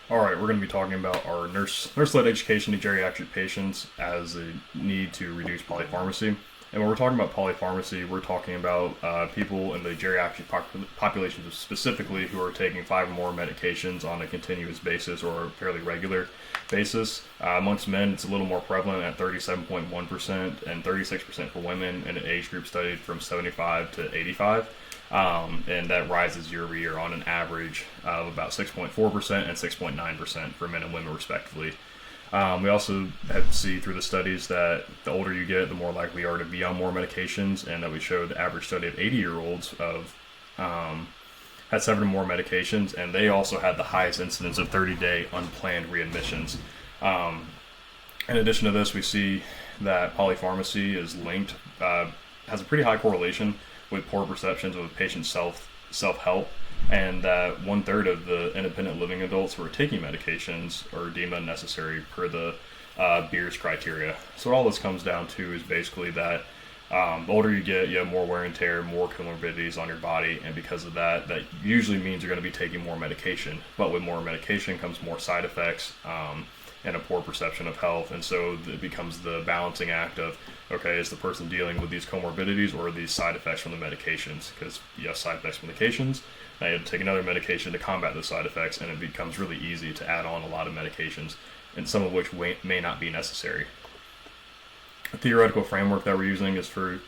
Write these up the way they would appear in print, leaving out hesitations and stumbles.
All right, we're going to be talking about our nurse-led education to geriatric patients as a need to reduce polypharmacy. And when we're talking about polypharmacy, we're talking about people in the geriatric population specifically who are taking 5 or more medications on a continuous basis or a fairly regular basis. Amongst men, it's a little more prevalent at 37.1% and 36% for women in an age group studied from 75 to 85. And that rises year over year on an average of about 6.4% and 6.9% for men and women respectively. We also have to see through the studies that the older you get, the more likely you are to be on more medications, and that we showed the average study of 80-year-olds had 7 or more medications, and they also had the highest incidence of 30-day unplanned readmissions. In addition to this, we see that polypharmacy is linked, has a pretty high correlation with poor perceptions of a patient's self-help, and that 1/3 of the independent living adults who are taking medications are deemed unnecessary per the Beers criteria. So what all this comes down to is basically that the older you get, you have more wear and tear, more comorbidities on your body, and because of that, that usually means you're going to be taking more medication. But with more medication comes more side effects and a poor perception of health, and so it becomes the balancing act of, okay, is the person dealing with these comorbidities or these side effects from the medications? Because you have side effects from medications, now you have to take another medication to combat those side effects, and it becomes really easy to add on a lot of medications, and some of which may not be necessary. The theoretical framework that we're using is for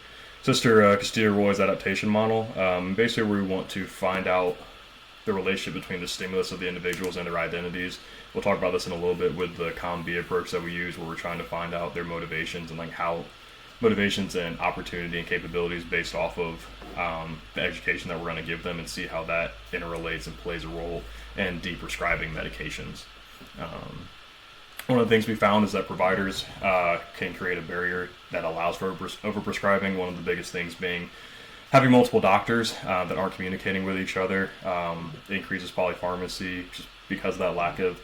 Sister Castillo-Roy's adaptation model. Basically, we want to find out the relationship between the stimulus of the individuals and their identities. We'll talk about this in a little bit with the COM-B approach that we use, where we're trying to find out their motivations and like how motivations and opportunity and capabilities based off of the education that we're going to give them, and see how that interrelates and plays a role in de-prescribing medications. One of the things we found is that providers can create a barrier that allows for overprescribing. One of the biggest things being having multiple doctors that aren't communicating with each other increases polypharmacy just because of that lack of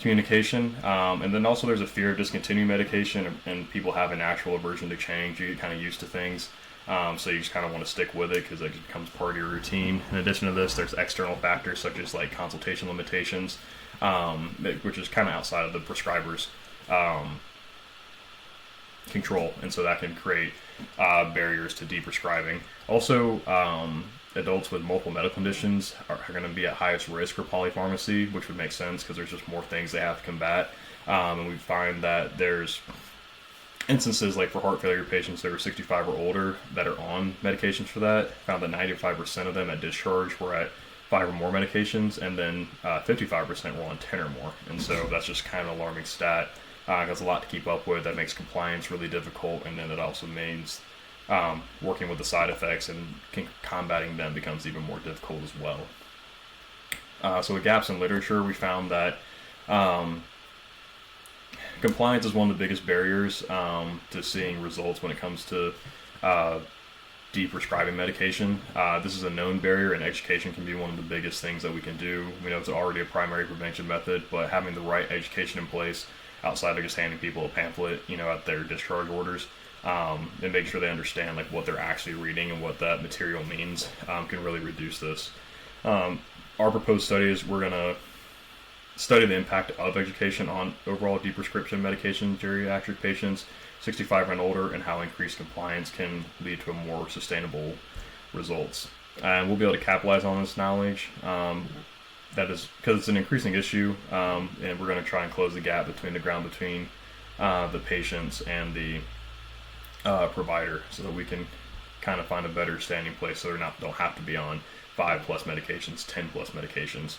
communication. And then also there's a fear of discontinuing medication, and people have an actual aversion to change. You get kind of used to things, so you just kind of want to stick with it because it becomes part of your routine. In addition to this, there's external factors such as like consultation limitations, which is kind of outside of the prescriber's control, and so that can create barriers to de-prescribing. Also, adults with multiple medical conditions are going to be at highest risk for polypharmacy, which would make sense because there's just more things they have to combat. And we find that there's instances like for heart failure patients that are 65 or older that are on medications for that. Found that 95% of them at discharge were at 5 or more medications, and then 55% were on 10 or more. And so that's just kind of an alarming stat. That's a lot to keep up with. That makes compliance really difficult, and then it also means working with the side effects and combating them becomes even more difficult as well. So with gaps in literature, we found that compliance is one of the biggest barriers to seeing results when it comes to de-prescribing medication. This is a known barrier, and education can be one of the biggest things that we can do. We know it's already a primary prevention method, but having the right education in place outside of just handing people a pamphlet, at their discharge orders, and make sure they understand like what they're actually reading and what that material means, can really reduce this. Our proposed study is we're going to study the impact of education on overall de-prescription medication geriatric patients 65 and older, and how increased compliance can lead to a more sustainable results. And we'll be able to capitalize on this knowledge. That is because it's an increasing issue, and we're going to try and close the gap between the patients and the provider, so that we can kind of find a better standing place, so don't have to be on 5+ medications, 10+ medications,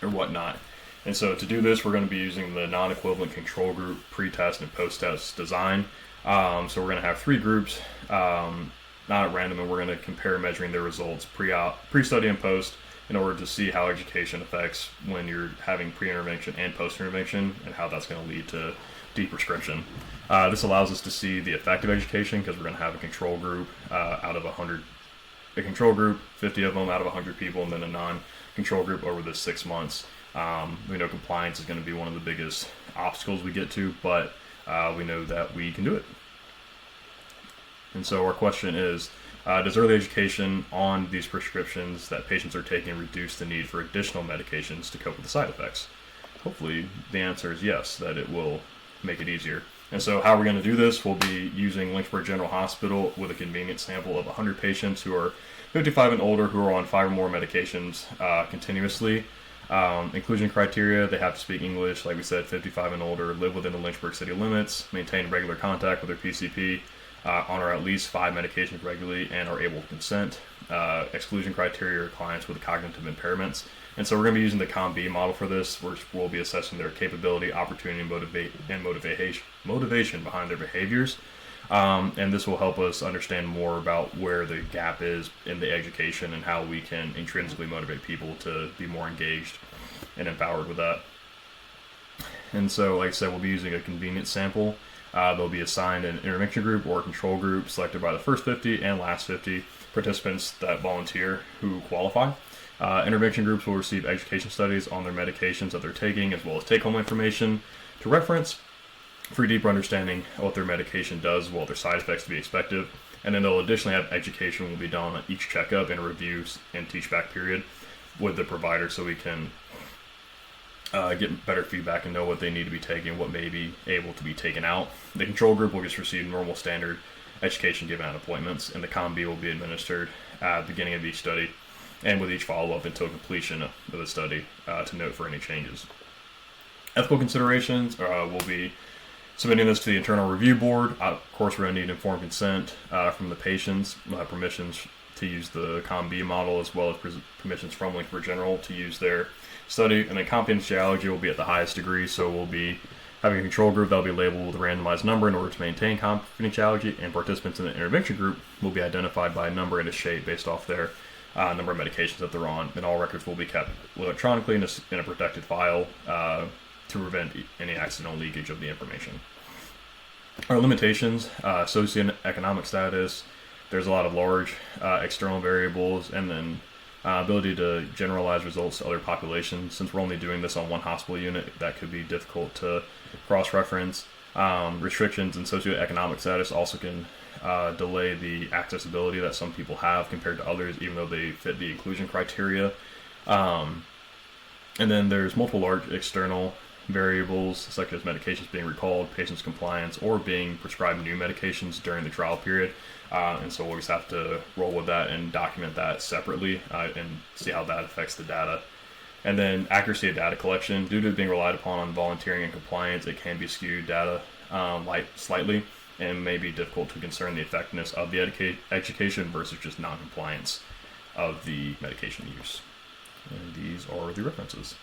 or whatnot. And so to do this, we're going to be using the non-equivalent control group pre-test and post-test design. So we're going to have 3 groups, not at random, and we're going to compare measuring their results pre-study and post, in order to see how education affects when you're having pre-intervention and post-intervention, and how that's going to lead to de-prescription. This allows us to see the effect of education, because we're going to have a control group out of 100, a control group, 50 of them out of 100 people, and then a non-control group over the 6 months. We know compliance is going to be one of the biggest obstacles we get to, but we know that we can do it. And so our question is, Does early education on these prescriptions that patients are taking reduce the need for additional medications to cope with the side effects? Hopefully the answer is yes, that it will make it easier. And so how we're going to do this, we'll be using Lynchburg General Hospital with a convenient sample of 100 patients who are 55 and older who are on 5 or more medications continuously. Inclusion criteria, they have to speak English, like we said, 55 and older, live within the Lynchburg city limits, maintain regular contact with their PCP, honor at least 5 medications regularly, and are able to consent. Exclusion criteria are clients with cognitive impairments. And so we're going to be using the COM-B model for this, which we'll be assessing their capability, opportunity, and motivation behind their behaviors. And this will help us understand more about where the gap is in the education and how we can intrinsically motivate people to be more engaged and empowered with that. And so, like I said, we'll be using a convenient sample. They'll be assigned an intervention group or a control group selected by the first 50 and last 50 participants that volunteer who qualify. Intervention groups will receive education studies on their medications that they're taking, as well as take-home information to reference for a deeper understanding of what their medication does, as well as their side effects to be expected. And then they'll additionally have education will be done on each checkup and reviews and teach-back period with the provider, so we can get better feedback and know what they need to be taking, what may be able to be taken out. The control group will just receive normal standard education given at appointments, and the COM-B will be administered at the beginning of each study and with each follow-up until completion of the study to note for any changes. Ethical considerations will be submitting this to the internal review board. Of course, we're going to need informed consent from the patients, permissions to use the COM-B model, as well as permissions from Lynchburg General to use their study. And then confidentiality will be at the highest degree, so we'll be having a control group that will be labeled with a randomized number in order to maintain confidentiality, and participants in the intervention group will be identified by a number and a shape based off their number of medications that they're on, and all records will be kept electronically in a protected file to prevent any accidental leakage of the information. Our limitations, socioeconomic status, there's a lot of large external variables, and then ability to generalize results to other populations. Since we're only doing this on one hospital unit, that could be difficult to cross-reference. Restrictions in socioeconomic status also can delay the accessibility that some people have compared to others, even though they fit the inclusion criteria. And then there's multiple large external variables, such as medications being recalled, patients' compliance, or being prescribed new medications during the trial period. And so we'll just have to roll with that and document that separately and see how that affects the data. And then accuracy of data collection. Due to it being relied upon on volunteering and compliance, it can be skewed data slightly, and may be difficult to discern the effectiveness of the education versus just non-compliance of the medication use. And these are the references.